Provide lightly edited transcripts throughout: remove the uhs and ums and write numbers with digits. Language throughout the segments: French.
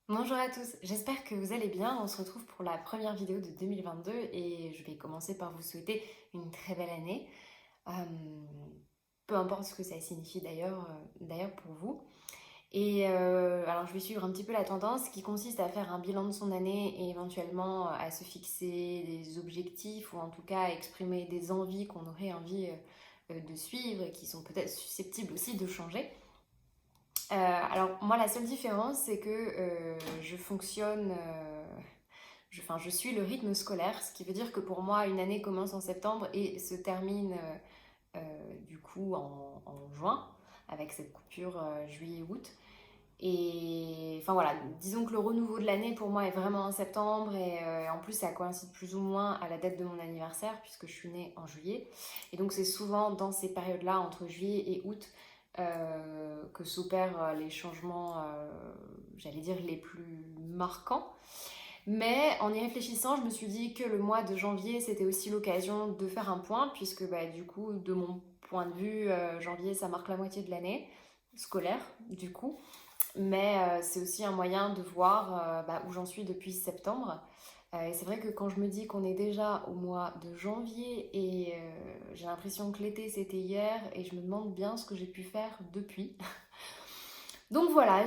Bonjour à tous, j'espère que vous allez bien. On se retrouve pour la première vidéo de 2022 et je vais commencer par vous souhaiter une très belle année. Euh, Peu importe ce que ça signifie d'ailleurs pour vous. Alors je vais suivre un petit peu la tendance qui consiste à faire un bilan de son année et éventuellement à se fixer des objectifs ou en tout cas à exprimer des envies qu'on aurait envie de suivre et qui sont peut-être susceptibles aussi de changer. Alors moi la seule différence c'est que je fonctionne, enfin je suis le rythme scolaire, ce qui veut dire que pour moi une année commence en septembre et se termine du coup en juin avec cette coupure juillet-août. Et enfin voilà, disons que le renouveau de l'année pour moi est vraiment en septembre et en plus ça coïncide plus ou moins à la date de mon anniversaire puisque je suis née en juillet. Et donc c'est souvent dans ces périodes-là, entre juillet et août, que s'opèrent les changements, j'allais dire, les plus marquants. Mais en y réfléchissant, je me suis dit que le mois de janvier, c'était aussi l'occasion de faire un point, puisque du coup, de mon point de vue, janvier, ça marque la moitié de l'année scolaire, du coup. Mais c'est aussi un moyen de voir où j'en suis depuis septembre. Et c'est vrai que quand je me dis qu'on est déjà au mois de janvier et j'ai l'impression que l'été c'était hier et je me demande bien ce que j'ai pu faire depuis. Donc voilà,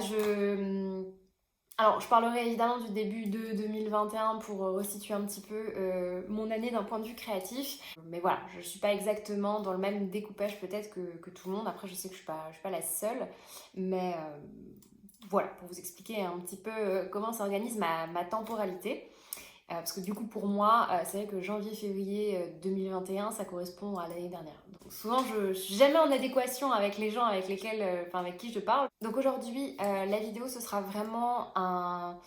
alors, je parlerai évidemment du début de 2021 pour resituer un petit peu mon année d'un point de vue créatif. Mais voilà, je ne suis pas exactement dans le même découpage peut-être que tout le monde. Après, je sais que je suis pas la seule. Mais voilà, pour vous expliquer un petit peu comment s'organise ma temporalité. Parce que du coup, pour moi, c'est vrai que janvier-février 2021, ça correspond à l'année dernière. Donc souvent, je ne suis jamais en adéquation avec les gens avec lesquels, avec qui je parle. Donc aujourd'hui, la vidéo, ce sera vraiment un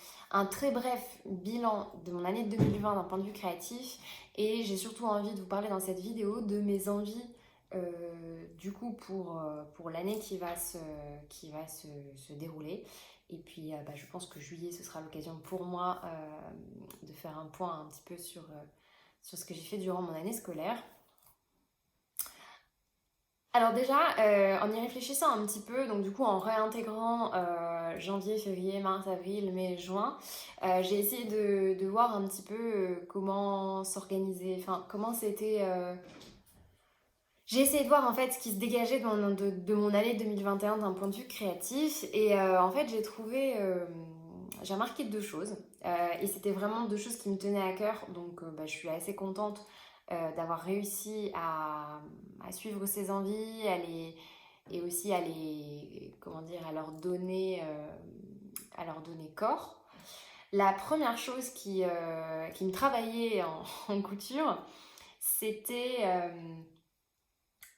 très bref bilan de mon année 2020 d'un point de vue créatif. Et j'ai surtout envie de vous parler dans cette vidéo de mes envies du coup pour l'année qui va se dérouler. Et puis je pense que juillet, ce sera l'occasion pour moi de faire un point un petit peu sur ce que j'ai fait durant mon année scolaire. Alors déjà, en y réfléchissant un petit peu, donc du coup en réintégrant janvier, février, mars, avril, mai, juin, j'ai essayé de voir un petit peu comment s'organiser, enfin comment c'était... J'ai essayé de voir en fait ce qui se dégageait de mon année 2021 d'un point de vue créatif et en fait j'ai remarqué deux choses et c'était vraiment deux choses qui me tenaient à cœur donc je suis assez contente d'avoir réussi à suivre ces envies et aussi comment dire, à leur donner corps. La première chose qui me travaillait en couture, c'était...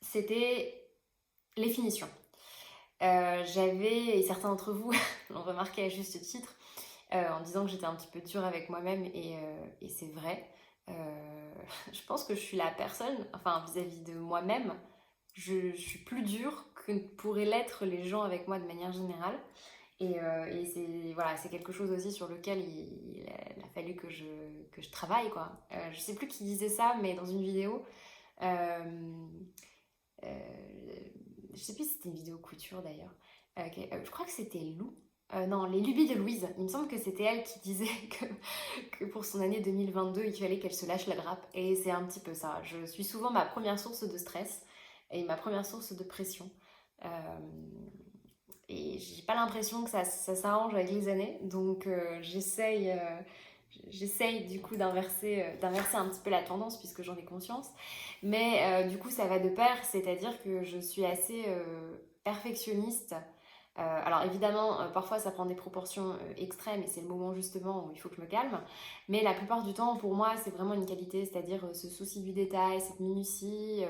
c'était les finitions. Et certains d'entre vous l'ont remarqué à juste titre, en disant que j'étais un petit peu dure avec moi-même, et c'est vrai. Je pense que je suis la personne, enfin vis-à-vis de moi-même, je suis plus dure que pourraient l'être les gens avec moi de manière générale. Et c'est quelque chose aussi sur lequel il a fallu que je travaille, quoi. Je sais plus qui disait ça, mais dans une vidéo, euh, euh, je sais plus si c'était une vidéo couture d'ailleurs. Je crois que c'était Lou. Non, les lubies de Louise. Il me semble que c'était elle qui disait que pour son année 2022, il fallait qu'elle se lâche la grappe. Et c'est un petit peu ça. Je suis souvent ma première source de stress et ma première source de pression. Euh, et j'ai pas l'impression que ça s'arrange avec les années. Donc j'essaye du coup d'inverser un petit peu la tendance puisque j'en ai conscience. Mais du coup, ça va de pair, c'est-à-dire que je suis assez perfectionniste. Alors évidemment, parfois ça prend des proportions extrêmes et c'est le moment justement où il faut que je me calme. Mais la plupart du temps, pour moi, c'est vraiment une qualité, c'est-à-dire ce souci du détail, cette minutie.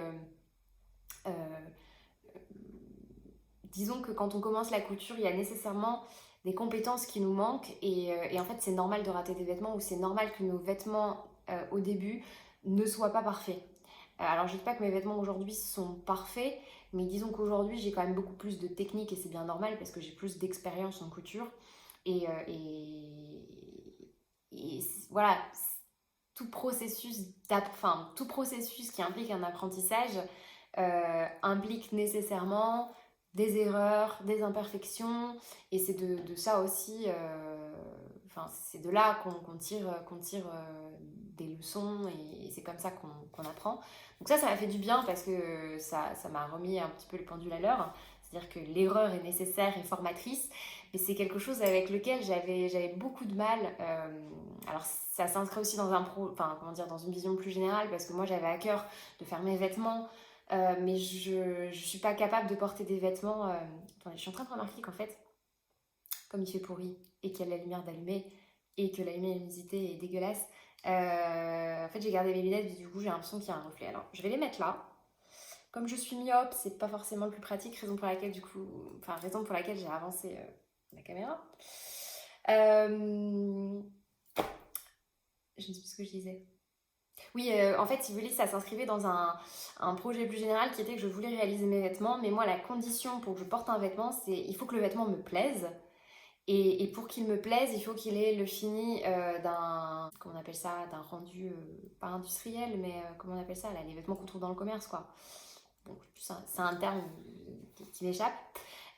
Euh, Disons que quand on commence la couture, il y a nécessairement des compétences qui nous manquent et en fait c'est normal de rater des vêtements ou c'est normal que nos vêtements au début ne soient pas parfaits. Alors je ne dis pas que mes vêtements aujourd'hui sont parfaits, mais disons qu'aujourd'hui j'ai quand même beaucoup plus de technique et c'est bien normal parce que j'ai plus d'expérience en couture. Et, euh, et, et voilà, tout processus qui implique un apprentissage implique nécessairement des erreurs, des imperfections, et c'est de ça aussi enfin, c'est de là qu'on tire des leçons et c'est comme ça qu'on apprend. Donc ça m'a fait du bien parce que ça m'a remis un petit peu le pendule à l'heure. C'est-à-dire que l'erreur est nécessaire et formatrice, mais c'est quelque chose avec lequel j'avais beaucoup de mal. Alors ça s'inscrit aussi dans enfin, comment dire, dans une vision plus générale parce que moi j'avais à cœur de faire mes vêtements, mais je suis pas capable de porter des vêtements. Attendez, je suis en train de remarquer qu'en fait, comme il fait pourri et qu'il y a la lumière d'allumer et que la luminosité est dégueulasse, en fait j'ai gardé mes lunettes et du coup j'ai l'impression qu'il y a un reflet. Alors je vais les mettre là. Comme je suis myope, c'est pas forcément le plus pratique, raison pour laquelle j'ai avancé la caméra. Je ne sais plus ce que je disais. Oui, en fait, si vous voulez, ça s'inscrivait dans un projet plus général qui était que je voulais réaliser mes vêtements, mais moi, la condition pour que je porte un vêtement, c'est il faut que le vêtement me plaise. Et pour qu'il me plaise, il faut qu'il ait le fini comment on appelle ça, d'un rendu, pas industriel, mais comment on appelle ça, là, les vêtements qu'on trouve dans le commerce, quoi. Bon, c'est un terme qui m'échappe.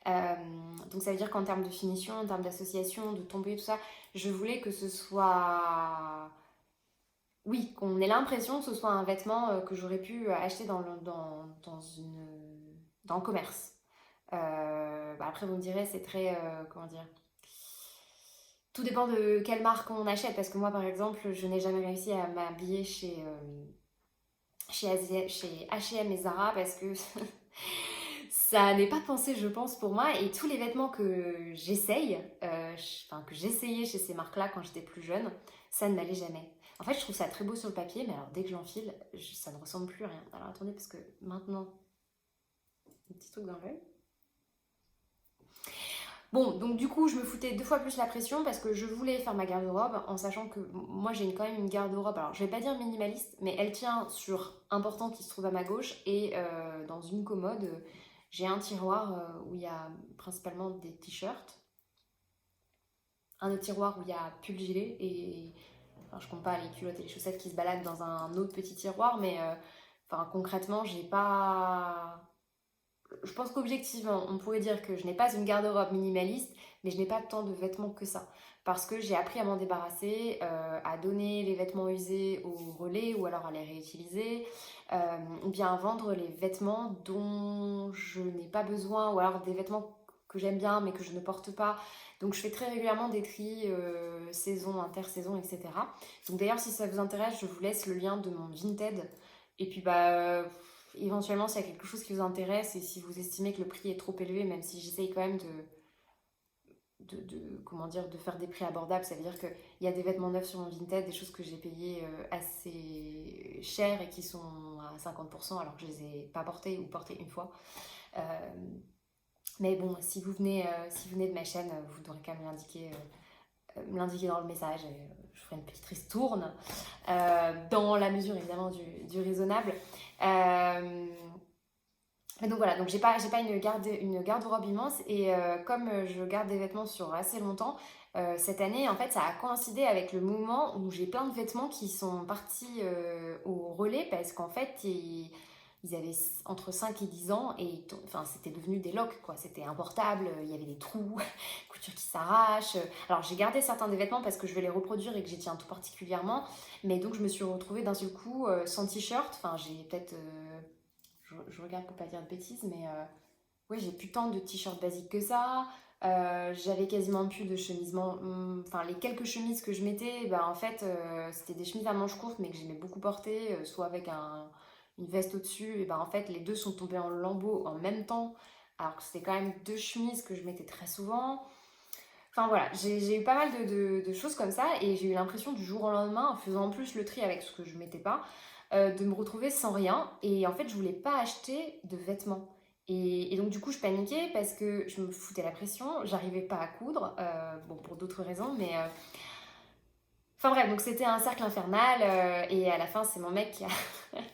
Donc ça veut dire qu'en termes de finition, en termes d'association, de tombée, tout ça, je voulais que ce soit... Oui, qu'on ait l'impression que ce soit un vêtement que j'aurais pu acheter dans le commerce. Après, vous me direz, c'est très... comment dire, tout dépend de quelle marque on achète, parce que moi, par exemple, je n'ai jamais réussi à m'habiller chez H&M et Zara parce que ça n'est pas pensé, je pense, pour moi. Et tous les vêtements que j'essaye, que j'essayais chez ces marques-là quand j'étais plus jeune, ça ne m'allait jamais. En fait, je trouve ça très beau sur le papier, mais alors dès que j'enfile, ça ne ressemble plus à rien. Alors attendez, parce que maintenant, un petit truc dans l'œil. Bon, donc du coup, je me foutais 2 fois plus la pression parce que je voulais faire ma garde-robe en sachant que moi j'ai quand même une garde-robe, alors je vais pas dire minimaliste, mais elle tient sur un portant qui se trouve à ma gauche et dans une commode, j'ai un tiroir où il y a principalement des t-shirts, un autre tiroir où il y a pull gilet et enfin, je compte pas les culottes et les chaussettes qui se baladent dans un autre petit tiroir, mais concrètement, j'ai pas. Je pense qu'objectivement, on pourrait dire que je n'ai pas une garde-robe minimaliste, mais je n'ai pas tant de vêtements que ça. Parce que j'ai appris à m'en débarrasser, à donner les vêtements usés au relais ou alors à les réutiliser, ou bien à vendre les vêtements dont je n'ai pas besoin, ou alors des vêtements que j'aime bien mais que je ne porte pas. Donc je fais très régulièrement des tris saison, intersaison, etc. Donc d'ailleurs, si ça vous intéresse, je vous laisse le lien de mon Vinted. Et puis éventuellement, s'il y a quelque chose qui vous intéresse et si vous estimez que le prix est trop élevé, même si j'essaye quand même comment dire, de faire des prix abordables, ça veut dire qu'il y a des vêtements neufs sur mon Vinted, des choses que j'ai payées assez cher et qui sont à 50% alors que je les ai pas portées ou portées une fois. Mais bon, si vous venez de ma chaîne, vous devrez quand même l'indiquer dans le message et je ferai une petite ristourne dans la mesure évidemment du raisonnable. Et donc voilà, donc j'ai pas une garde-robe immense et comme je garde des vêtements sur assez longtemps, cette année en fait ça a coïncidé avec le moment où j'ai plein de vêtements qui sont partis au relais parce qu'en fait ils avaient entre 5 et 10 ans et enfin, c'était devenu des locs, quoi. C'était importable, il y avait des trous, couture qui s'arrache. Alors j'ai gardé certains des vêtements parce que je vais les reproduire et que j'y tiens tout particulièrement. Mais donc je me suis retrouvée d'un seul coup sans t-shirt. Enfin j'ai peut-être... je regarde pour pas dire de bêtises, mais ouais, j'ai plus tant de t-shirts basiques que ça. J'avais quasiment plus de chemises. Enfin, les quelques chemises que je mettais, en fait, c'était des chemises à manches courtes, mais que j'aimais beaucoup porter, soit avec une veste au-dessus. Et en fait, les deux sont tombés en lambeaux en même temps, alors que c'était quand même 2 chemises que je mettais très souvent. Enfin voilà, j'ai eu pas mal de choses comme ça, et j'ai eu l'impression du jour au lendemain, en faisant en plus le tri avec ce que je mettais pas, de me retrouver sans rien. Et en fait, je voulais pas acheter de vêtements. Et donc du coup, je paniquais parce que je me foutais la pression, j'arrivais pas à coudre, bon pour d'autres raisons, mais enfin bref, donc c'était un cercle infernal et à la fin, c'est mon mec qui a,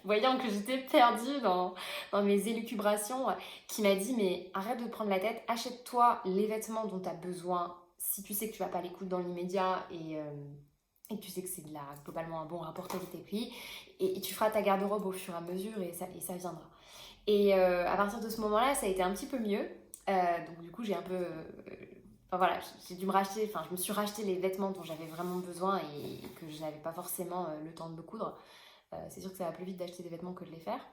voyant que j'étais perdue dans mes élucubrations, qui m'a dit mais arrête de te prendre la tête, achète-toi les vêtements dont tu as besoin si tu sais que tu vas pas les coudre dans l'immédiat et que tu sais que c'est globalement un bon rapport qualité-prix et tu feras ta garde-robe au fur et à mesure et ça viendra. Et à partir de ce moment-là, ça a été un petit peu mieux. Donc du coup, j'ai un peu... Enfin voilà, j'ai dû me racheter, enfin je me suis racheté les vêtements dont j'avais vraiment besoin et que je n'avais pas forcément le temps de me coudre. C'est sûr que ça va plus vite d'acheter des vêtements que de les faire.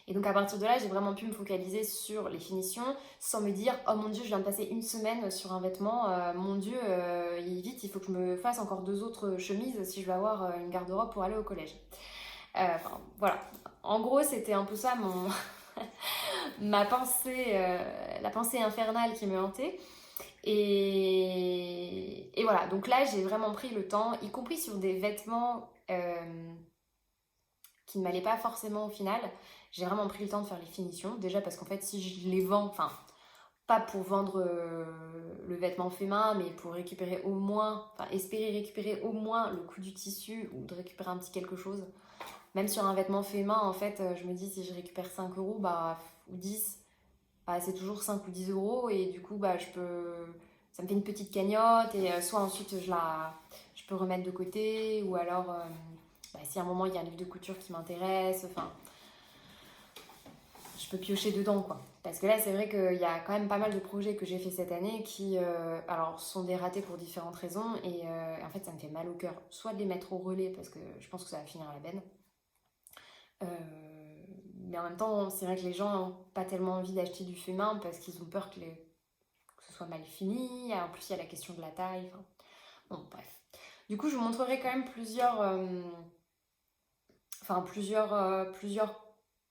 Et donc à partir de là, j'ai vraiment pu me focaliser sur les finitions sans me dire oh mon dieu, je viens de passer une semaine sur un vêtement, mon dieu, vite, il faut que je me fasse encore 2 autres chemises si je veux avoir une garde-robe pour aller au collège. Enfin voilà, en gros c'était un peu ça ma pensée, la pensée infernale qui me hantait. Et voilà, donc là j'ai vraiment pris le temps, y compris sur des vêtements qui ne m'allaient pas forcément au final. J'ai vraiment pris le temps de faire les finitions. Déjà parce qu'en fait si je les vends, enfin pas pour vendre le vêtement fait main, mais pour récupérer au moins, enfin espérer récupérer au moins le coût du tissu ou de récupérer un petit quelque chose. Même sur un vêtement fait main, en fait, je me dis si je récupère 5 euros bah, ou 10, bah, c'est toujours 5 ou 10 euros et du coup bah, ça me fait une petite cagnotte et soit ensuite je peux remettre de côté ou alors bah, si à un moment il y a un livre de couture qui m'intéresse, enfin je peux piocher dedans quoi. Parce que là c'est vrai qu'il y a quand même pas mal de projets que j'ai fait cette année qui alors sont des ratés pour différentes raisons et en fait ça me fait mal au cœur. Soit de les mettre au relais parce que je pense que ça va finir à la benne. Euh, mais en même temps, c'est vrai que les gens n'ont pas tellement envie d'acheter du fait main parce qu'ils ont peur que ce soit mal fini. En plus, il y a la question de la taille. Enfin, bon, bref. Du coup, je vous montrerai quand même plusieurs.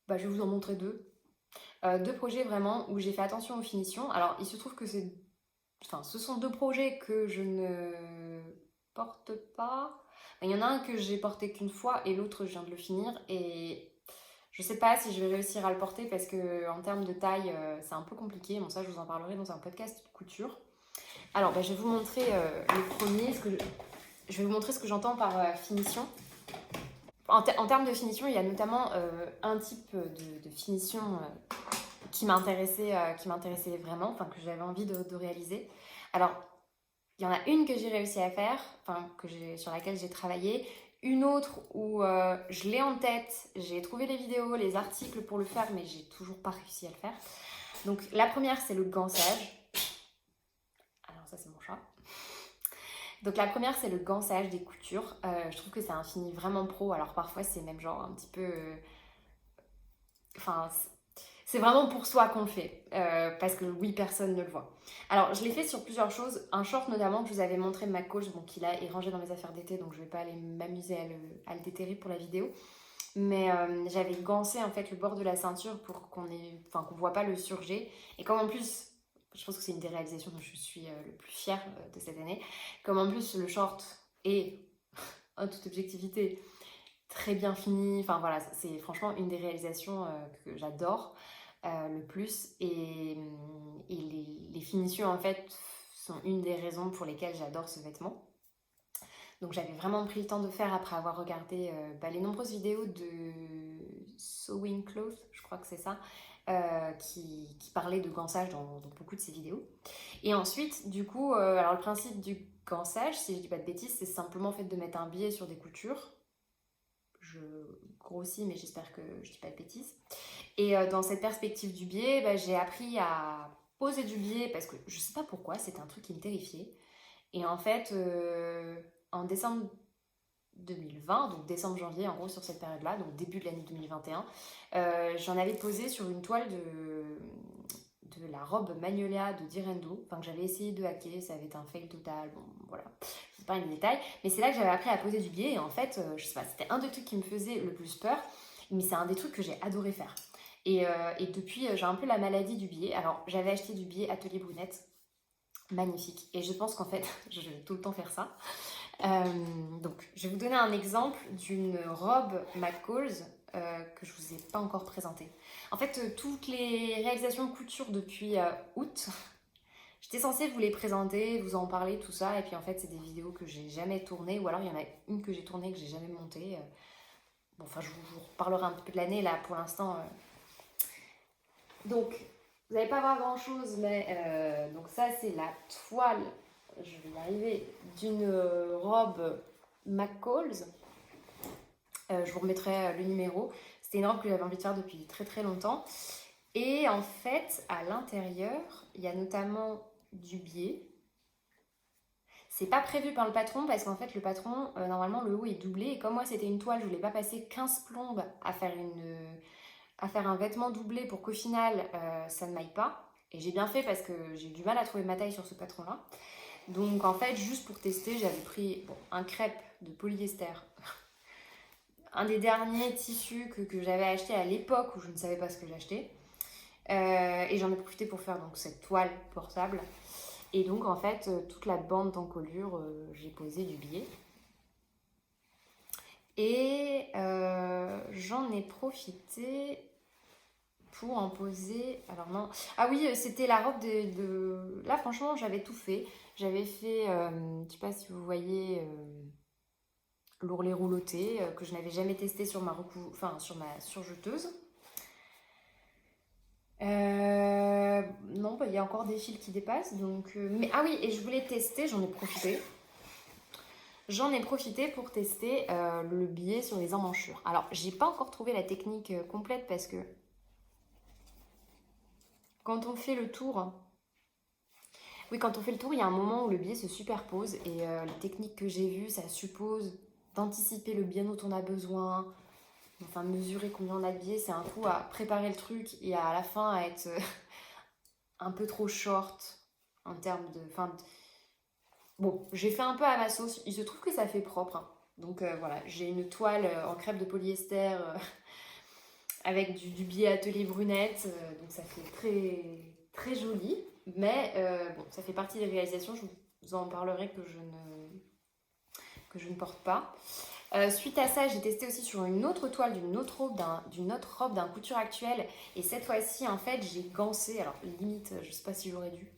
Bah, je vais vous en montrer deux. Deux projets vraiment où j'ai fait attention aux finitions. Alors, il se trouve que ce sont deux projets que je ne porte pas. Il y en a un que j'ai porté qu'une fois et l'autre, je viens de le finir. Et je sais pas si je vais réussir à le porter parce que en termes de taille, c'est un peu compliqué. Bon, ça, je vous en parlerai dans un podcast couture. Alors, bah, je vais vous montrer le premier. Je vais vous montrer ce que j'entends par finition. En termes de finition, il y a notamment un type de finition qui m'intéressait vraiment, enfin que j'avais envie de réaliser. Alors, il y en a une que j'ai réussi à faire, enfin sur laquelle j'ai travaillé. Une autre où je l'ai en tête, j'ai trouvé les vidéos, les articles pour le faire, mais j'ai toujours pas réussi à le faire. Donc la première, c'est le gansage. Alors ça, c'est mon chat. Donc la première, c'est le gansage des coutures. Je trouve que c'est un fini vraiment pro. Alors parfois, c'est même genre un petit peu... Enfin, c'est vraiment pour soi qu'on le fait. Parce que oui, personne ne le voit. Alors, je l'ai fait sur plusieurs choses. Un short notamment que je vous avais montré, McCall, bon, qui là est rangé dans mes affaires d'été, donc je vais pas aller m'amuser à le déterrer pour la vidéo. Mais j'avais gancé en fait le bord de la ceinture pour qu'on voit pas le surjet. Et comme en plus, je pense que c'est une des réalisations dont je suis le plus fière de cette année, comme en plus le short est, en toute objectivité, très bien fini. Enfin voilà, c'est franchement une des réalisations que j'adore le plus. Et les finitions en fait sont une des raisons pour lesquelles j'adore ce vêtement. Donc j'avais vraiment pris le temps de faire après avoir regardé les nombreuses vidéos de Sewing Clothes, je crois que c'est ça, qui parlaient de gansage dans beaucoup de ses vidéos. Et ensuite, du coup, alors le principe du gansage, si je dis pas de bêtises, c'est simplement en fait de mettre un biais sur des coutures. Je grossis, mais j'espère que je dis pas de bêtises. Et dans cette perspective du biais, j'ai appris à poser du biais parce que je sais pas pourquoi, c'était un truc qui me terrifiait. Et en fait, en décembre 2020, donc décembre-janvier, en gros sur cette période-là, donc début de l'année 2021, j'en avais posé sur une toile de la robe Magnolia de Direndo, enfin que j'avais essayé de hacker, ça avait été un fail total, bon voilà, c'est pas un détail, mais c'est là que j'avais appris à poser du biais et en fait, je sais pas, c'était un des trucs qui me faisait le plus peur, mais c'est un des trucs que j'ai adoré faire. Et depuis, j'ai un peu la maladie du biais. Alors, j'avais acheté du biais Atelier Brunette, magnifique. Et je pense qu'en fait, je vais tout le temps faire ça. Donc, je vais vous donner un exemple d'une robe McCalls que je vous ai pas encore présentée. En fait, toutes les réalisations de couture depuis août, j'étais censée vous les présenter, vous en parler, tout ça. Et puis en fait, c'est des vidéos que j'ai jamais tournées. Ou alors, il y en a une que j'ai tournée que j'ai jamais montée. Bon, enfin, je vous reparlerai un petit peu de l'année là pour l'instant. Donc, vous n'allez pas voir grand chose, mais donc ça, c'est la toile, je vais y arriver, d'une robe McCalls. Je vous remettrai le numéro. C'était une robe que j'avais envie de faire depuis très très longtemps. Et en fait, à l'intérieur, il y a notamment du biais. C'est pas prévu par le patron parce qu'en fait le patron, normalement le haut est doublé et comme moi c'était une toile, je voulais pas passer 15 plombes à faire un vêtement doublé pour qu'au final ça ne m'aille pas. Et j'ai bien fait parce que j'ai eu du mal à trouver ma taille sur ce patron-là. Donc en fait, juste pour tester, j'avais pris un crêpe de polyester. Un des derniers tissus que j'avais acheté à l'époque où je ne savais pas ce que j'achetais. Et j'en ai profité pour faire donc cette toile portable. Et donc en fait, toute la bande d'encolure, j'ai posé du biais. Et j'en ai profité pour en poser. Alors non. Ah oui, c'était la robe Là, franchement, j'avais tout fait. J'avais fait, je sais pas si vous voyez, l'ourlet rouloté, que je n'avais jamais testé sur sur ma surjeteuse. Non, bah, il y a encore des fils qui dépassent. Donc, mais, ah oui, et je voulais tester, j'en ai profité. J'en ai profité pour tester le biais sur les emmanchures. Alors, j'ai pas encore trouvé la technique complète parce que quand on fait le tour, oui, quand on fait le tour, il y a un moment où le biais se superpose et les techniques que j'ai vues, ça suppose d'anticiper le biais dont on a besoin, enfin mesurer combien on a de biais, c'est un coup à préparer le truc et à la fin à être un peu trop short en termes de... Enfin, bon, j'ai fait un peu à ma sauce, il se trouve que ça fait propre, hein. Donc voilà, j'ai une toile en crêpe de polyester avec du biais atelier brunette, donc ça fait très, très joli. Mais bon, ça fait partie des réalisations, je vous en parlerai que je ne porte pas. Suite à ça, j'ai testé aussi sur une autre toile d'une autre robe d'un couture actuel. Et cette fois-ci, en fait, j'ai gancé. Alors, limite, je sais pas si j'aurais dû.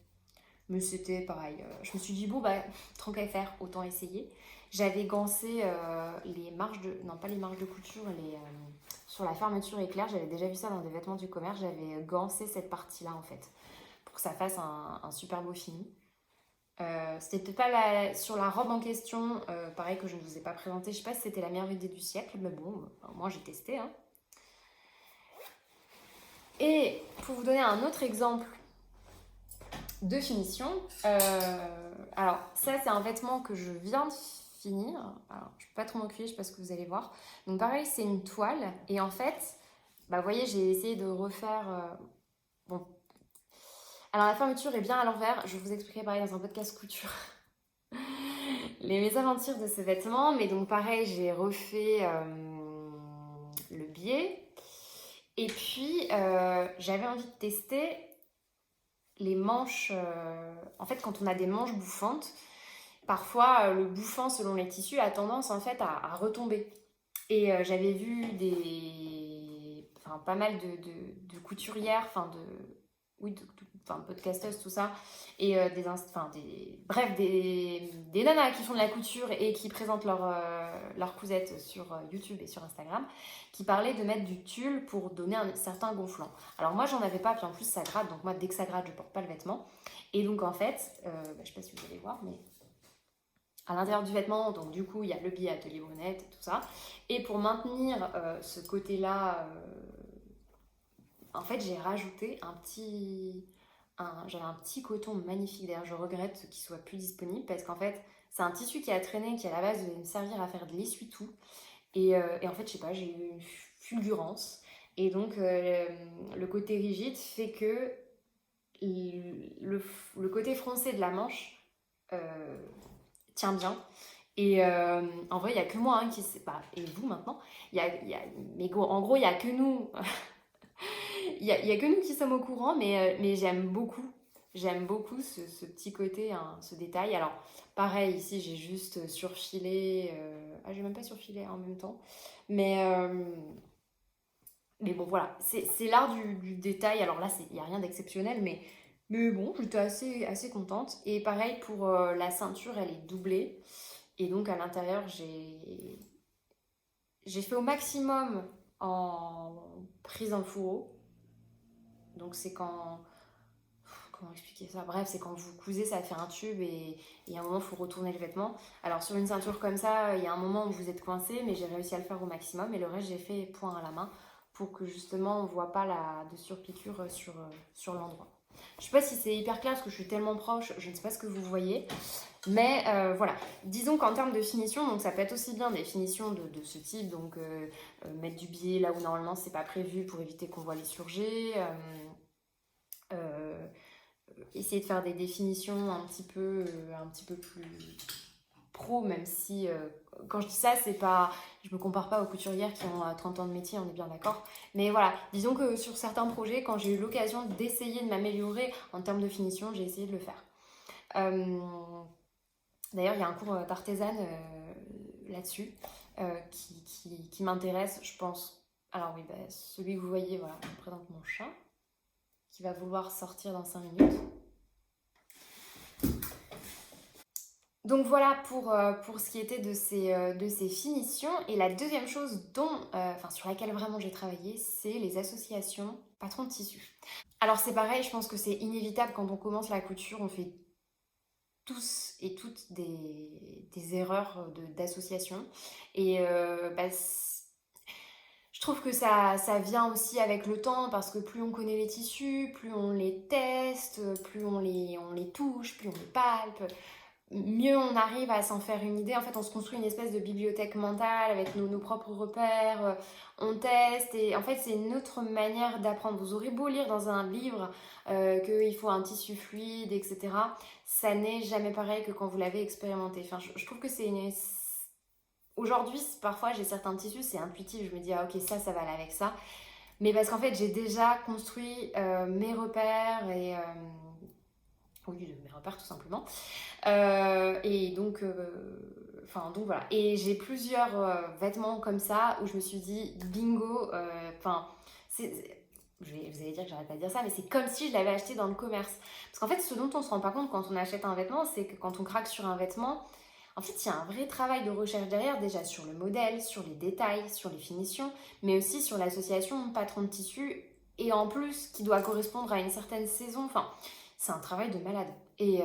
Mais c'était pareil. Je me suis dit, bon, bah, tant qu'à faire, autant essayer. J'avais gancé les marges de... Non, pas les marges de couture, sur la fermeture éclair. J'avais déjà vu ça dans des vêtements du commerce. J'avais gancé cette partie-là, en fait, pour que ça fasse un super beau fini. C'était peut-être pas sur la robe en question, pareil que je ne vous ai pas présenté. Je sais pas si c'était la meilleure idée du siècle, mais bon, moi j'ai testé, hein. Et pour vous donner un autre exemple de finition, alors ça c'est un vêtement que je viens de finir. Alors je peux pas trop m'enculer, je sais pas ce que vous allez voir. Donc pareil, c'est une toile et en fait, bah vous voyez, j'ai essayé de refaire. Bon, alors la fermeture est bien à l'envers. Je vous expliquerai pareil dans un podcast couture. Les mésaventures de ce vêtement, mais donc pareil, j'ai refait le biais. Et puis, j'avais envie de tester les manches. En fait, quand on a des manches bouffantes, parfois le bouffant selon les tissus a tendance en fait à retomber. Et j'avais vu pas mal de couturières, oui, podcasteuses, tout ça, et des nanas qui font de la couture et qui présentent leur cousette sur YouTube et sur Instagram, qui parlaient de mettre du tulle pour donner un certain gonflant. Alors moi j'en avais pas, puis en plus ça gratte, donc moi dès que ça gratte je porte pas le vêtement. Et donc en fait, je sais pas si vous allez voir, mais à l'intérieur du vêtement, donc du coup il y a le biais atelier brunette et tout ça. Et pour maintenir ce côté-là, en fait j'ai rajouté j'avais un petit coton magnifique, d'ailleurs je regrette qu'il soit plus disponible parce qu'en fait c'est un tissu qui a traîné, qui à la base devait me servir à faire de l'essuie-tout et en fait je sais pas, j'ai eu une fulgurance et donc le côté rigide fait que le côté froncé de la manche tient bien et en vrai il n'y a que moi hein, qui sait pas, et vous maintenant, mais en gros il n'y a que nous. Il y a que nous qui sommes au courant, mais j'aime beaucoup. J'aime beaucoup ce petit côté, hein, ce détail. Alors, pareil, ici, j'ai juste surfilé. Ah, j'ai même pas surfilé en même temps. Mais, euh, mais bon, voilà. C'est l'art du détail. Alors là, il n'y a rien d'exceptionnel, mais bon, j'étais assez contente. Et pareil, pour la ceinture, elle est doublée. Et donc, à l'intérieur, j'ai fait au maximum en prise en fourreau. Donc c'est comment expliquer ça? Bref, c'est quand vous cousez, ça fait un tube et à un moment, il faut retourner le vêtement. Alors sur une ceinture comme ça, il y a un moment où vous êtes coincé, mais j'ai réussi à le faire au maximum. Et le reste, j'ai fait point à la main pour que justement, on ne voit pas de surpiqûre sur l'endroit. Je sais pas si c'est hyper clair parce que je suis tellement proche, je ne sais pas ce que vous voyez. Mais voilà, disons qu'en termes de finition, donc ça peut être aussi bien des finitions de ce type, donc mettre du biais là où normalement c'est pas prévu pour éviter qu'on voit les surgés, euh, essayer de faire des définitions un petit peu plus pro, même si quand je dis ça, c'est pas, je me compare pas aux couturières qui ont 30 ans de métier, on est bien d'accord. Mais voilà, disons que sur certains projets, quand j'ai eu l'occasion d'essayer de m'améliorer en termes de finition, j'ai essayé de le faire. Euh, D'ailleurs, il y a un cours d'artisane là-dessus qui m'intéresse, je pense. Alors oui, bah, celui que vous voyez, voilà, je vous présente mon chat qui va vouloir sortir dans 5 minutes. Donc voilà pour ce qui était de ces finitions. Et la deuxième chose sur laquelle vraiment j'ai travaillé, c'est les associations patrons de tissu. Alors c'est pareil, je pense que c'est inévitable quand on commence la couture, on fait tous et toutes des erreurs d'association. Et je trouve que ça vient aussi avec le temps parce que plus on connaît les tissus, plus on les teste, plus on les touche, plus on les palpe, mieux on arrive à s'en faire une idée. En fait, on se construit une espèce de bibliothèque mentale avec nos propres repères, on teste et en fait, c'est une autre manière d'apprendre. Vous aurez beau lire dans un livre qu'il faut un tissu fluide, etc. Ça n'est jamais pareil que quand vous l'avez expérimenté. Enfin, je trouve que c'est une... Aujourd'hui, parfois, j'ai certains tissus, c'est intuitif. Je me dis, ah ok, ça va aller avec ça. Mais parce qu'en fait, j'ai déjà construit mes repères et... oui, mes repères tout simplement. Et donc, donc voilà. Et j'ai plusieurs vêtements comme ça où je me suis dit, bingo, vous allez dire que j'arrête pas de dire ça, mais c'est comme si je l'avais acheté dans le commerce. Parce qu'en fait, ce dont on se rend pas compte quand on achète un vêtement, c'est que quand on craque sur un vêtement, en fait, il y a un vrai travail de recherche derrière, déjà sur le modèle, sur les détails, sur les finitions, mais aussi sur l'association patron de tissu, et en plus, qui doit correspondre à une certaine saison. Enfin, c'est un travail de malade. Et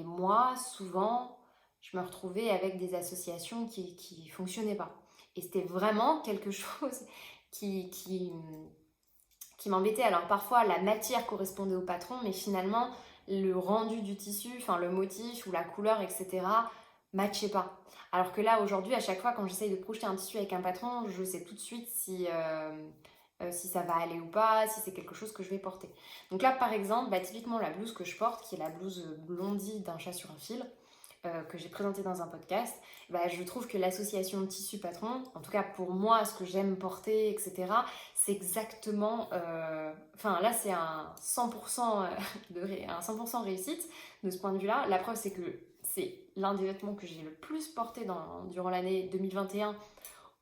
moi, souvent, je me retrouvais avec des associations qui fonctionnaient pas. Et c'était vraiment quelque chose qui, qui, qui m'embêtait. Alors parfois, la matière correspondait au patron, mais finalement, le rendu du tissu, enfin le motif ou la couleur, etc., matchait pas. Alors que là, aujourd'hui, à chaque fois, quand j'essaye de projeter un tissu avec un patron, je sais tout de suite si ça va aller ou pas, si c'est quelque chose que je vais porter. Donc là, par exemple, typiquement la blouse que je porte, qui est la blouse blondie d'un chat sur un fil, que j'ai présenté dans un podcast, je trouve que l'association de tissu patron, en tout cas pour moi, ce que j'aime porter, etc., c'est exactement... là, c'est un 100%, un 100% réussite de ce point de vue-là. La preuve, c'est que c'est l'un des vêtements que j'ai le plus porté durant l'année 2021,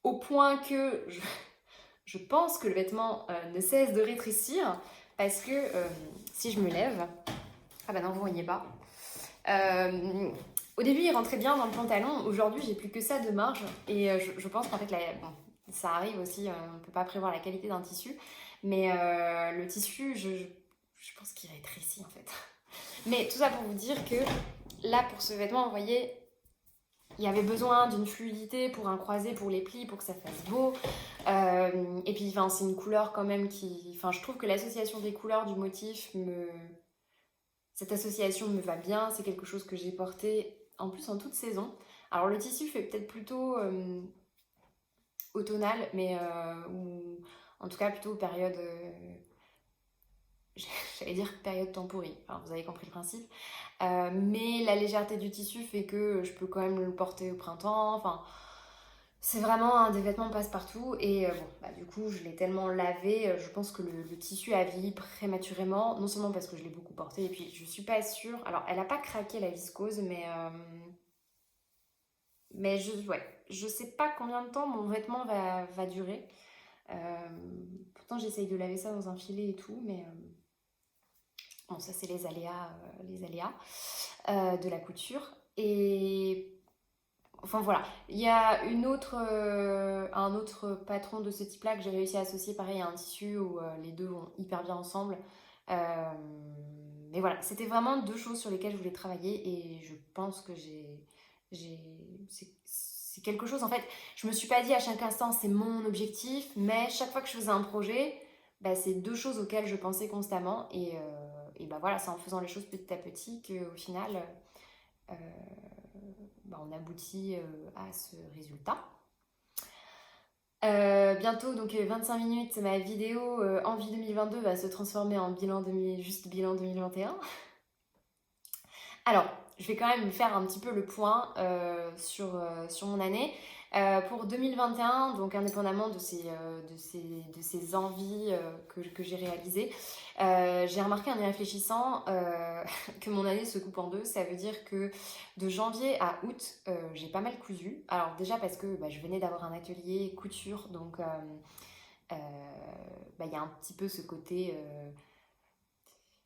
au point que je pense que le vêtement ne cesse de rétrécir, parce que si je me lève... Ah bah non, vous ne voyez pas. Au début, il rentrait bien dans le pantalon. Aujourd'hui, j'ai plus que ça de marge. Et je pense qu'en fait, ça arrive aussi. On ne peut pas prévoir la qualité d'un tissu. Mais le tissu, je pense qu'il rétrécit en fait. Mais tout ça pour vous dire que là, pour ce vêtement, vous voyez, il y avait besoin d'une fluidité pour un croisé, pour les plis, pour que ça fasse beau. Et puis, c'est une couleur quand même qui... je trouve que l'association des couleurs du motif Cette association me va bien, c'est quelque chose que j'ai porté en plus en toute saison. Alors le tissu fait peut-être plutôt automnal, mais ou en tout cas plutôt période, j'allais dire période temporée. Enfin, vous avez compris le principe. Mais la légèreté du tissu fait que je peux quand même le porter au printemps. Enfin, c'est vraiment un des vêtements passe-partout. Et du coup, je l'ai tellement lavé. Je pense que le tissu a vieilli prématurément. Non seulement parce que je l'ai beaucoup porté, et puis je suis pas sûre. Alors, elle a pas craqué la viscose, mais je sais pas combien de temps mon vêtement va durer. Euh, Pourtant, j'essaye de laver ça dans un filet et tout, mais bon, ça, c'est les aléas de la couture. Et enfin voilà, il y a un autre patron de ce type-là que j'ai réussi à associer pareil à un tissu où les deux vont hyper bien ensemble. Euh, mais voilà, c'était vraiment deux choses sur lesquelles je voulais travailler et je pense que c'est quelque chose, en fait, je me suis pas dit à chaque instant c'est mon objectif, mais chaque fois que je faisais un projet, c'est deux choses auxquelles je pensais constamment et bah voilà, c'est en faisant les choses petit à petit qu'au final, euh, on aboutit à ce résultat. Bientôt, donc 25 minutes, ma vidéo Envie 2022 va se transformer en juste bilan 2021. Alors, je vais quand même faire un petit peu le point sur mon année. Pour 2021, donc indépendamment de ces envies que j'ai réalisées, j'ai remarqué en y réfléchissant que mon année se coupe en deux. Ça veut dire que de janvier à août, j'ai pas mal cousu. Alors déjà parce que je venais d'avoir un atelier couture, donc y a un petit peu ce côté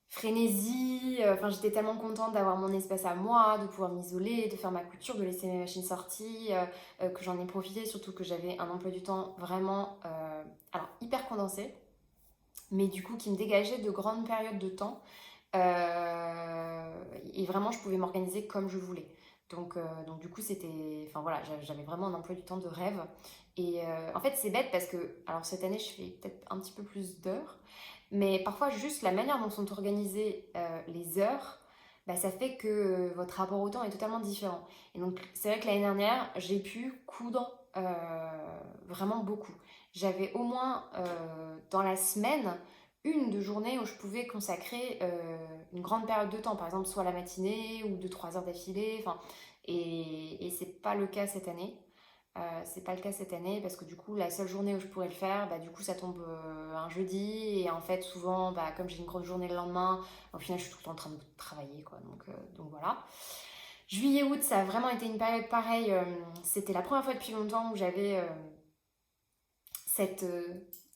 frénésie. Enfin, j'étais tellement contente d'avoir mon espace à moi, de pouvoir m'isoler, de faire ma couture, de laisser mes machines sorties, que j'en ai profité, surtout que j'avais un emploi du temps vraiment alors hyper condensé, mais du coup qui me dégageait de grandes périodes de temps. Et vraiment, je pouvais m'organiser comme je voulais. Donc du coup, enfin voilà, j'avais vraiment un emploi du temps de rêve. Et en fait, c'est bête parce que, alors cette année, je fais peut-être un petit peu plus d'heures, mais parfois, juste la manière dont sont organisées les heures, ça fait que votre rapport au temps est totalement différent. Et donc, c'est vrai que l'année dernière, j'ai pu coudre vraiment beaucoup. J'avais au moins dans la semaine une de journée où je pouvais consacrer une grande période de temps, par exemple soit la matinée ou 2-3 heures d'affilée. Enfin, et c'est pas le cas cette année. C'est pas le cas cette année parce que du coup la seule journée où je pourrais le faire, du coup ça tombe un jeudi et en fait souvent comme j'ai une grosse journée le lendemain, au final je suis tout le temps en train de travailler quoi. Donc voilà. Juillet août ça a vraiment été une période pareille. C'était la première fois depuis longtemps où j'avais cette,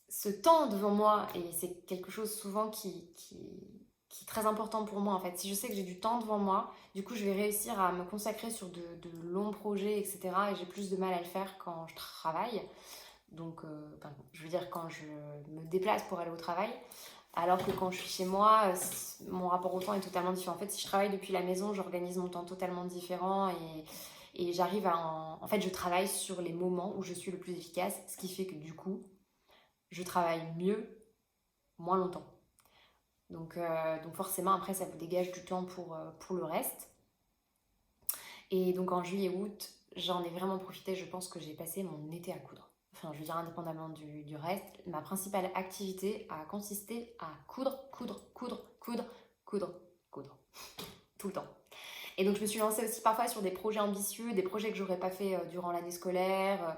ce temps devant moi et c'est quelque chose souvent qui est très important pour moi en fait. Si je sais que j'ai du temps devant moi, du coup je vais réussir à me consacrer sur de longs projets, etc. Et j'ai plus de mal à le faire quand je travaille. Donc, je veux dire quand je me déplace pour aller au travail. Alors que quand je suis chez moi, mon rapport au temps est totalement différent. En fait, si je travaille depuis la maison, j'organise mon temps totalement différent et j'arrive En fait, je travaille sur les moments où je suis le plus efficace, ce qui fait que du coup, je travaille mieux, moins longtemps. Donc forcément, après, ça vous dégage du temps pour le reste. Et donc en juillet-août, j'en ai vraiment profité. Je pense que j'ai passé mon été à coudre. Enfin, je veux dire, indépendamment du reste, ma principale activité a consisté à coudre, coudre, coudre, coudre, coudre, coudre. Tout le temps. Et donc je me suis lancée aussi parfois sur des projets ambitieux, des projets que j'aurais pas fait durant l'année scolaire.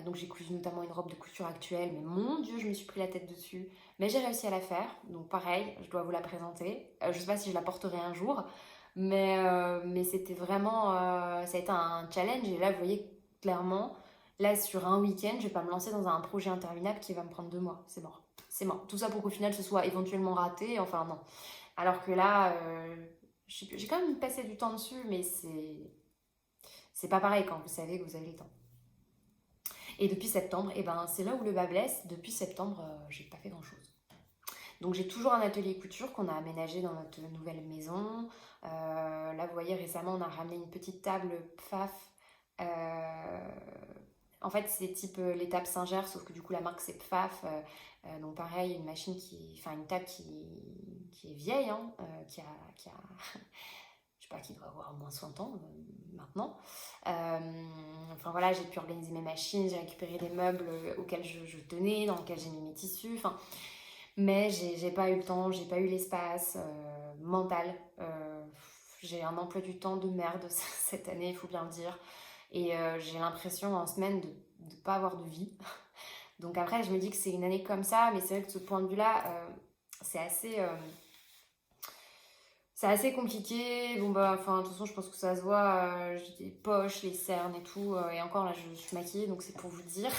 Donc j'ai cousu notamment une robe de couture actuelle, mais mon Dieu, je me suis pris la tête dessus. Mais j'ai réussi à la faire, donc pareil, je dois vous la présenter. Je sais pas si je la porterai un jour, mais c'était vraiment, ça a été un challenge. Et là, vous voyez clairement, là sur un week-end, je vais pas me lancer dans un projet interminable qui va me prendre 2 mois. C'est mort, c'est mort. Tout ça pour qu'au final ce soit éventuellement raté. Enfin non. Alors que là, j'ai quand même passé du temps dessus, mais c'est pas pareil quand vous savez que vous avez le temps. Et depuis septembre, c'est là où le bas blesse. Depuis septembre, j'ai pas fait grand chose. Donc j'ai toujours un atelier couture qu'on a aménagé dans notre nouvelle maison. Là, vous voyez, récemment, on a ramené une petite table PFAF. En fait, c'est type les tables Singer, sauf que du coup, la marque c'est PFAF. Donc pareil, une table qui est vieille, hein, qui a je sais pas, qui doit avoir au moins 100 ans maintenant. Enfin voilà, j'ai pu organiser mes machines, j'ai récupéré des meubles auxquels je tenais, dans lesquels j'ai mis mes tissus. Mais j'ai pas eu le temps, j'ai pas eu l'espace mental. J'ai un emploi du temps de merde cette année, il faut bien le dire. Et j'ai l'impression en semaine de ne pas avoir de vie. Donc après, je me dis que c'est une année comme ça, mais c'est vrai que de ce point de vue-là, c'est assez compliqué. Bon de toute façon, je pense que ça se voit. J'ai des poches, les cernes et tout. Et encore là, je suis maquillée, donc c'est pour vous dire.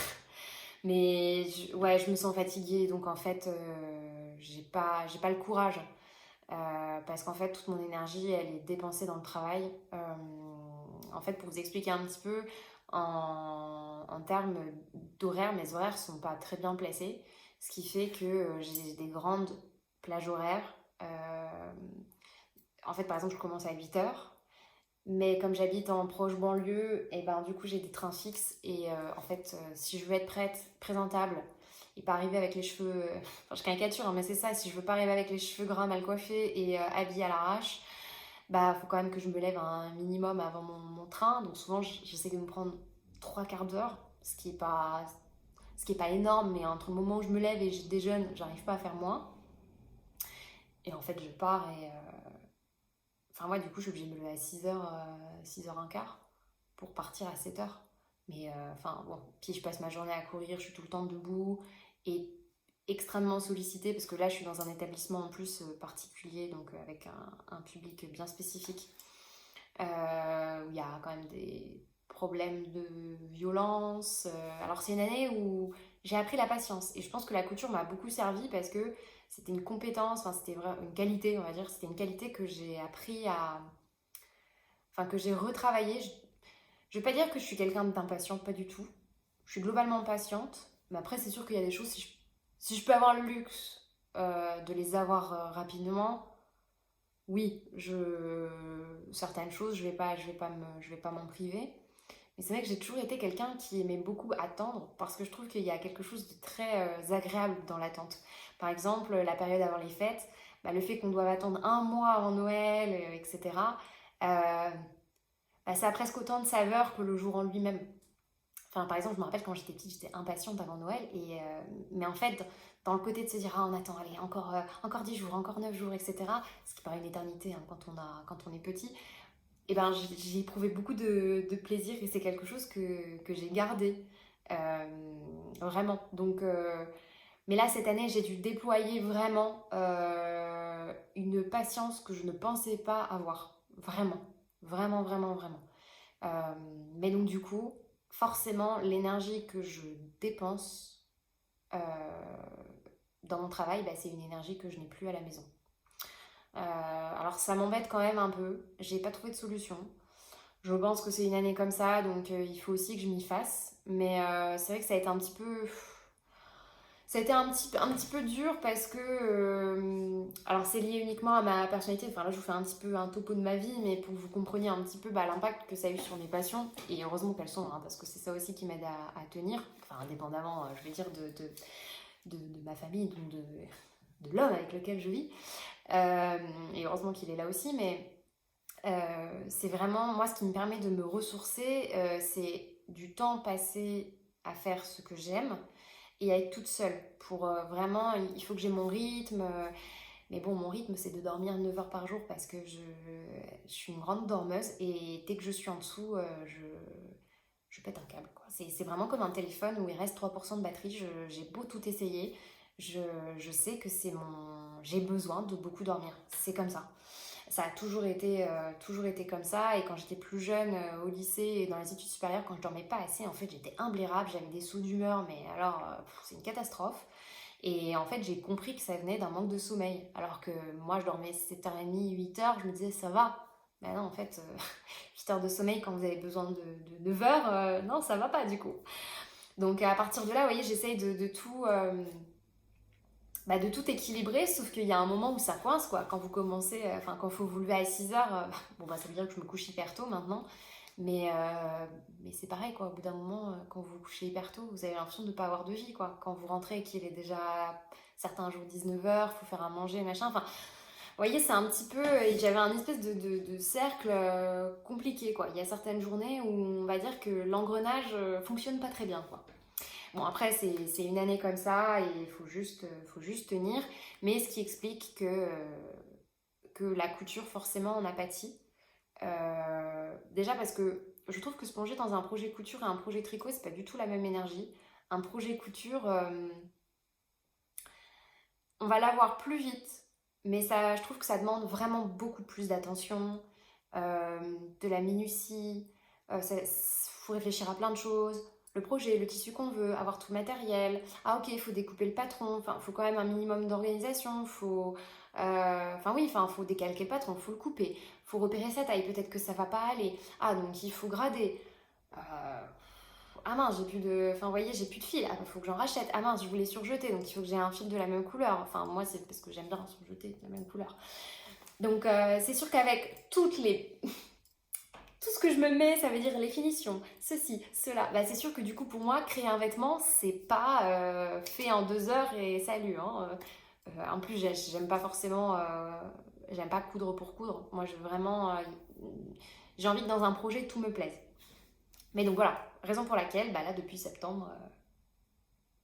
Mais ouais, je me sens fatiguée, donc en fait, j'ai pas le courage. Parce qu'en fait, toute mon énergie, elle est dépensée dans le travail. En fait, pour vous expliquer un petit peu, en termes d'horaire, mes horaires sont pas très bien placés. Ce qui fait que j'ai des grandes plages horaires. En fait, par exemple, je commence à 8h. Mais comme j'habite en proche banlieue, et du coup j'ai des trains fixes. Et en fait, si je veux être prête, présentable et pas arriver avec les cheveux... Enfin, je caricature, hein, mais c'est ça, si je veux pas arriver avec les cheveux gras mal coiffés et habillée à l'arrache, bah faut quand même que je me lève un minimum avant mon train. Donc souvent, j'essaie de me prendre 3 quarts d'heure, ce qui est pas énorme, mais entre le moment où je me lève et je déjeune, j'arrive pas à faire moins. Et en fait, je pars et... Enfin, moi, du coup, je suis obligée de me lever à 6h, 6h15 pour partir à 7h. Mais, enfin, bon. Puis je passe ma journée à courir, je suis tout le temps debout et extrêmement sollicitée parce que là, je suis dans un établissement en plus particulier, donc avec un public bien spécifique, où il y a quand même des problèmes de violence. Alors, c'est une année où j'ai appris la patience et je pense que la couture m'a beaucoup servi parce que c'était une compétence, enfin, c'était vraiment une qualité, on va dire. C'était une qualité que j'ai appris à. Enfin, que j'ai retravaillé. Je vais pas dire que je suis quelqu'un d'impatient, pas du tout. Je suis globalement patiente, mais après, c'est sûr qu'il y a des choses, si je peux avoir le luxe de les avoir rapidement, oui, certaines choses, je vais pas m'en priver. Mais c'est vrai que j'ai toujours été quelqu'un qui aimait beaucoup attendre parce que je trouve qu'il y a quelque chose de très agréable dans l'attente. Par exemple, la période avant les fêtes, bah, le fait qu'on doive attendre un mois avant Noël, etc., euh, bah, ça a presque autant de saveur que le jour en lui-même. Enfin, par exemple, je me rappelle quand j'étais petite, j'étais impatiente avant Noël. Mais en fait, dans le côté de se dire, ah, on attend, allez, encore 10 jours, encore 9 jours, etc., ce qui paraît une éternité hein, quand on est petit, et ben, j'ai éprouvé beaucoup de plaisir et c'est quelque chose que j'ai gardé. Euh, Vraiment. Donc, mais là, cette année, j'ai dû déployer vraiment une patience que je ne pensais pas avoir. Vraiment. Vraiment, vraiment, vraiment. Euh, mais donc du coup, forcément, l'énergie que je dépense euh, dans mon travail, bah, c'est une énergie que je n'ai plus à la maison. Alors ça m'embête quand même un peu, j'ai pas trouvé de solution. Je pense que c'est une année comme ça, donc il faut aussi que je m'y fasse. Mais c'est vrai que ça a été un petit peu... Ça a été un petit peu dur parce que... alors c'est lié uniquement à ma personnalité, enfin là je vous fais un petit peu un topo de ma vie, mais pour que vous compreniez un petit peu bah, l'impact que ça a eu sur mes passions, et heureusement qu'elles sont, hein, parce que c'est ça aussi qui m'aide à tenir, enfin indépendamment, je vais dire, de ma famille, donc de l'homme avec lequel je vis, et heureusement qu'il est là aussi, mais c'est vraiment, moi ce qui me permet de me ressourcer, c'est du temps passé à faire ce que j'aime, et à être toute seule. Pour vraiment, il faut que j'ai mon rythme. Mais bon, mon rythme, c'est de dormir 9 heures par jour parce que je suis une grande dormeuse et dès que je suis en dessous, je pète un câble, quoi. C'est vraiment comme un téléphone où il reste 3% de batterie. J'ai beau tout essayer, je, je sais que j'ai besoin de beaucoup dormir. C'est comme ça. Ça a toujours été comme ça. Et quand j'étais plus jeune, au lycée et dans les études supérieures, quand je dormais pas assez, en fait, j'étais imblairable, j'avais des sauts d'humeur, mais alors, c'est une catastrophe. Et en fait, j'ai compris que ça venait d'un manque de sommeil. Alors que moi, je dormais 7h30, 8h, je me disais, ça va. Ben non, en fait, 8 heures de sommeil quand vous avez besoin de 9 heures, non, ça va pas du coup. Donc à partir de là, vous voyez, j'essaye de tout bah, de tout équilibrer, sauf qu'il y a un moment où ça coince, quoi. Quand vous commencez, enfin, quand il faut vous lever à 6h, bon, bah, ça veut dire que je me couche hyper tôt maintenant, mais c'est pareil, quoi. Au bout d'un moment, quand vous vous couchez hyper tôt, vous avez l'impression de ne pas avoir de vie, quoi. Quand vous rentrez et qu'il est déjà certains jours 19h, il faut faire à manger, machin, enfin, vous voyez, c'est un petit peu, et j'avais un espèce de cercle compliqué, quoi. Il y a certaines journées où on va dire que l'engrenage fonctionne pas très bien, quoi. Bon, après, c'est une année comme ça et il faut juste tenir. Mais ce qui explique que la couture, forcément, en a pâti. Déjà parce que je trouve que se plonger dans un projet couture et un projet tricot, c'est pas du tout la même énergie. Un projet couture, on va l'avoir plus vite, mais ça, je trouve que ça demande vraiment beaucoup plus d'attention, euh, de la minutie. Faut réfléchir à plein de choses. Le projet, le tissu qu'on veut, avoir tout le matériel. Ah ok, il faut découper le patron. Enfin, il faut quand même un minimum d'organisation. Enfin oui, enfin, faut décalquer le patron, faut le couper. Faut repérer sa taille. Peut-être que ça va pas aller. Ah donc il faut grader. Ah mince, j'ai plus de. Enfin, vous voyez, j'ai plus de fil. Ah, faut que j'en rachète. Ah mince, je voulais surjeter, donc il faut que j'ai un fil de la même couleur. Enfin, moi, c'est parce que j'aime bien surjeter de la même couleur. Donc, c'est sûr qu'avec tout ce que je me mets, ça veut dire les finitions, ceci, cela. Bah, c'est sûr que du coup, pour moi, créer un vêtement, c'est pas fait en 2 heures et salut, hein. En plus, j'aime pas forcément, j'aime pas coudre pour coudre. Moi, j'ai envie que dans un projet, tout me plaise. Mais donc voilà, raison pour laquelle, bah là, depuis septembre,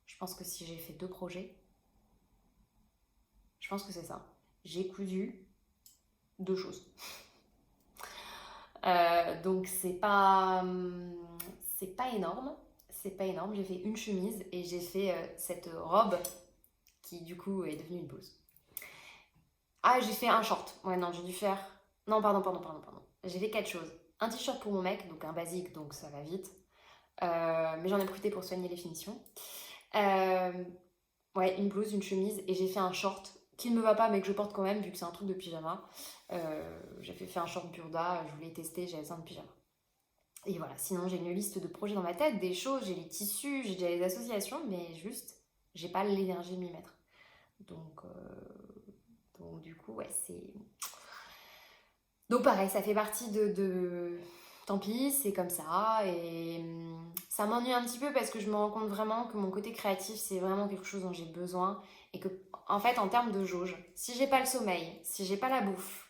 je pense que si j'ai fait 2 projets, je pense que c'est ça. J'ai cousu 2 choses. Donc c'est pas énorme. C'est pas énorme. J'ai fait une chemise et j'ai fait cette robe qui du coup est devenue une blouse. Ah, j'ai fait un short. Ouais, non, j'ai dû faire. Non, pardon. J'ai fait 4 choses. Un t-shirt pour mon mec, donc un basique, donc ça va vite. Mais j'en ai profité pour soigner les finitions. Euh, ouais, une blouse, une chemise et j'ai fait un short qui ne me va pas mais que je porte quand même vu que c'est un truc de pyjama. J'ai fait un short Burda, je voulais tester, j'avais besoin de pyjama. Et voilà, sinon j'ai une liste de projets dans ma tête, des choses, j'ai les tissus, j'ai déjà les associations, mais juste, j'ai pas l'énergie de m'y mettre. Donc, du coup, ouais, c'est... Donc pareil, ça fait partie de... Tant pis, c'est comme ça, et ça m'ennuie un petit peu parce que je me rends compte vraiment que mon côté créatif, c'est vraiment quelque chose dont j'ai besoin, et que, en fait, en termes de jauge, si j'ai pas le sommeil, si j'ai pas la bouffe,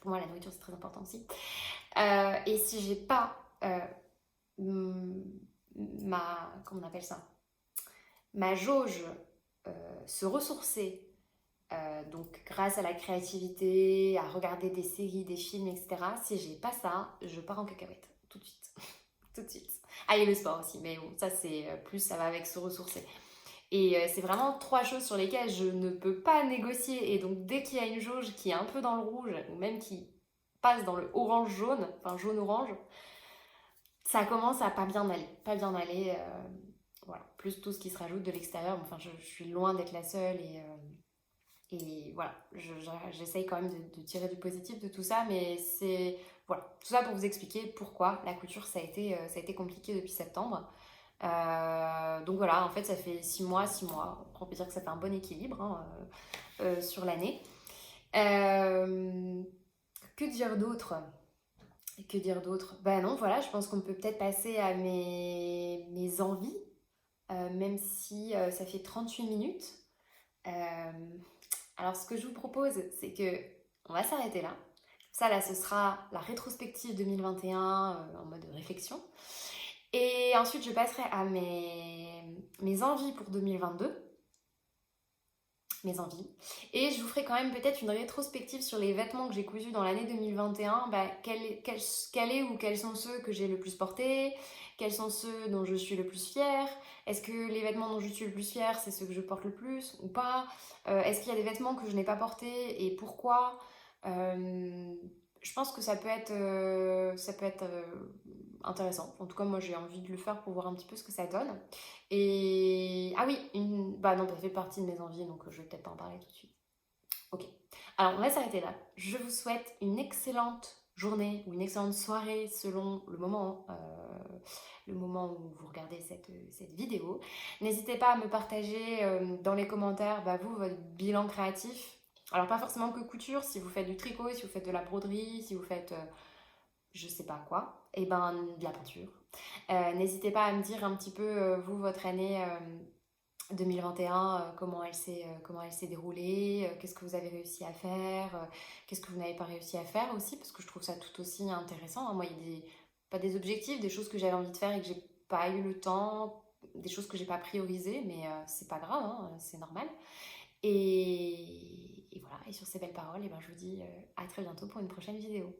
pour moi la nourriture c'est très important aussi, et si j'ai pas comment on appelle ça, ma jauge se ressourcer, donc grâce à la créativité, à regarder des séries, des films, etc. Si j'ai pas ça, je pars en cacahuète tout de suite. Tout de suite. Ah, et le sport aussi, mais bon, ça c'est plus, ça va avec se ressourcer. Et c'est vraiment 3 choses sur lesquelles je ne peux pas négocier. Et donc dès qu'il y a une jauge qui est un peu dans le rouge, ou même qui passe dans le orange-jaune, enfin jaune-orange, ça commence à pas bien aller. Pas bien aller. Voilà. Plus tout ce qui se rajoute de l'extérieur. Enfin, je suis loin d'être la seule et voilà. J'essaye quand même de tirer du positif de tout ça, mais c'est. Voilà. Tout ça pour vous expliquer pourquoi la couture ça a été compliqué depuis septembre. Donc voilà, en fait, ça fait 6 mois, 6 mois. On peut dire que ça fait un bon équilibre hein, sur l'année. Que dire d'autre? Que dire d'autre? Bah non, voilà, je pense qu'on peut peut-être passer à mes envies, même si ça fait 38 minutes. Euh, alors, ce que je vous propose, c'est que on va s'arrêter là. Ça, là, ce sera la rétrospective 2021 en mode réflexion. Et ensuite, je passerai à mes envies pour 2022. Mes envies. Et je vous ferai quand même peut-être une rétrospective sur les vêtements que j'ai cousus dans l'année 2021. Bah, quel est ou quels sont ceux que j'ai le plus portés? Quels sont ceux dont je suis le plus fière? Est-ce que les vêtements dont je suis le plus fière, c'est ceux que je porte le plus ou pas? Est-ce qu'il y a des vêtements que je n'ai pas portés et pourquoi? Euh, je pense que ça peut être intéressant. En tout cas, moi, j'ai envie de le faire pour voir un petit peu ce que ça donne. Et ah oui, bah non, ça fait partie de mes envies, donc je vais peut-être pas en parler tout de suite. Ok. Alors, on va s'arrêter là. Je vous souhaite une excellente journée ou une excellente soirée selon le moment où vous regardez cette vidéo. N'hésitez pas à me partager dans les commentaires, bah, vous, votre bilan créatif. Alors, pas forcément que couture, si vous faites du tricot, si vous faites de la broderie, si vous faites je sais pas quoi, et ben de la peinture. N'hésitez pas à me dire un petit peu, vous, votre année 2021, comment elle s'est déroulée, qu'est-ce que vous avez réussi à faire, qu'est-ce que vous n'avez pas réussi à faire aussi, parce que je trouve ça tout aussi intéressant. Hein. Moi, il y a pas des objectifs, des choses que j'avais envie de faire et que j'ai pas eu le temps, des choses que j'ai pas priorisées, mais c'est pas grave, hein, c'est normal. Et voilà, et sur ces belles paroles, et ben, je vous dis à très bientôt pour une prochaine vidéo.